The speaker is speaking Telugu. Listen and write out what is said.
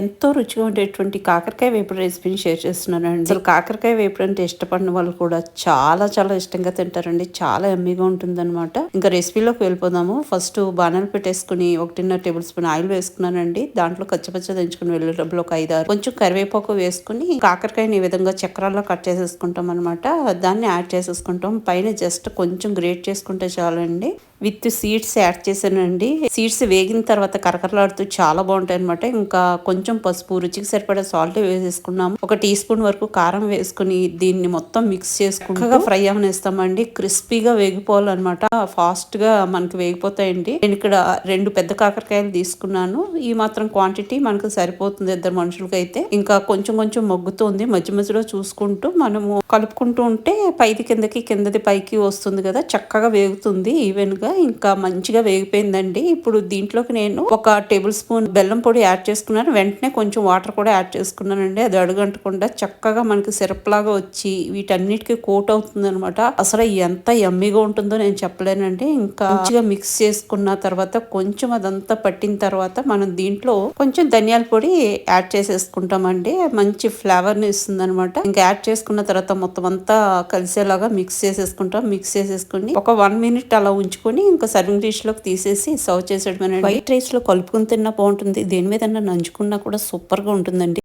ఎంతో రుచిగా ఉండేటువంటి కాకరకాయ వేపుడు రెసిపీని షేర్ చేస్తున్నానండి. అసలు కాకరకాయ వేపుడు అంటే ఇష్టపడిన వాళ్ళు కూడా చాలా చాలా ఇష్టంగా తింటారండి. చాలా ఎమ్మీగా ఉంటుందన్నమాట. ఇంకా రెసిపీలోకి వెళ్ళిపోదాము. ఫస్ట్ బాణాలు పెట్టేసుకుని 1.5 టేబుల్ స్పూన్ ఆయిల్ వేసుకున్నానండి. దాంట్లో కచ్చపచ్చ దంచుకుని వెల్లుల్లిలో ఒక 5-6 కొంచెం కరివేపాకు వేసుకుని కాకరకాయని ఈ విధంగా చక్రాల్లో కట్ చేసేసుకుంటాం అనమాట. దాన్ని యాడ్ చేసేసుకుంటాం. పైన జస్ట్ కొంచెం గ్రేట్ చేసుకుంటే చాలండి. విత్ సీడ్స్ యాడ్ చేశానండి. సీడ్స్ వేగిన తర్వాత కరకరలాడుతూ చాలా బాగుంటాయి అనమాట. ఇంకా కొంచెం పసుపు, రుచికి సరిపడా సాల్ట్ వేసేసుకున్నాము. 1 టీ స్పూన్ వరకు కారం వేసుకుని దీన్ని మొత్తం మిక్స్ చేసుకుంటూ ఫ్రై అవనిస్తామండి. క్రిస్పీగా వేగిపోవాలన్నమాట. ఫాస్ట్ గా మనకి వేగిపోతాయండి. నేను ఇక్కడ 2 పెద్ద కాకరకాయలు తీసుకున్నాను. ఈ మాత్రం క్వాంటిటీ మనకు సరిపోతుంది 2 మనుషులకి అయితే. ఇంకా కొంచెం కొంచెం మగ్గుతుంది. మధ్య మధ్యలో చూసుకుంటూ మనము కలుపుకుంటూ ఉంటే పైది కిందకి, కిందది పైకి వస్తుంది కదా, చక్కగా వేగుతుంది ఈవెన్ గా. ఇంకా మంచిగా వేగిపోయిందండి. ఇప్పుడు దీంట్లోకి నేను 1 టేబుల్ స్పూన్ బెల్లం పొడి యాడ్ చేసుకున్నాను. వెంటనే కొంచెం వాటర్ కూడా యాడ్ చేసుకున్నానండి. అది అడుగంటకుండా చక్కగా మనకి సిరప్ లాగా వచ్చి వీటన్నిటికీ కోట్ అవుతుంది అనమాట. అసలు ఎంత యమ్మీగా ఉంటుందో నేను చెప్పలేనండి. ఇంకా మంచిగా మిక్స్ చేసుకున్న తర్వాత కొంచెం అదంతా పట్టిన తర్వాత మనం దీంట్లో కొంచెం ధనియాల పొడి యాడ్ చేసేసుకుంటామండి. మంచి ఫ్లేవర్ ని ఇస్తుంది అనమాట. ఇంకా యాడ్ చేసుకున్న తర్వాత మొత్తం అంతా కలిసేలాగా మిక్స్ చేసేసుకుంటాం. మిక్స్ చేసేసుకుని ఒక 1 మినిట్ అలా ఉంచుకొని ఇంకా సర్వింగ్ డిష్ లోకి తీసేసి సర్వ్ చేసేయడమేనండి. వైట్ రైస్ లో కలుపుకుని తిన్నా బాగుంటుంది. దేని మీద నంచుకున్నా కూడా సూపర్ గా ఉంటుందండి.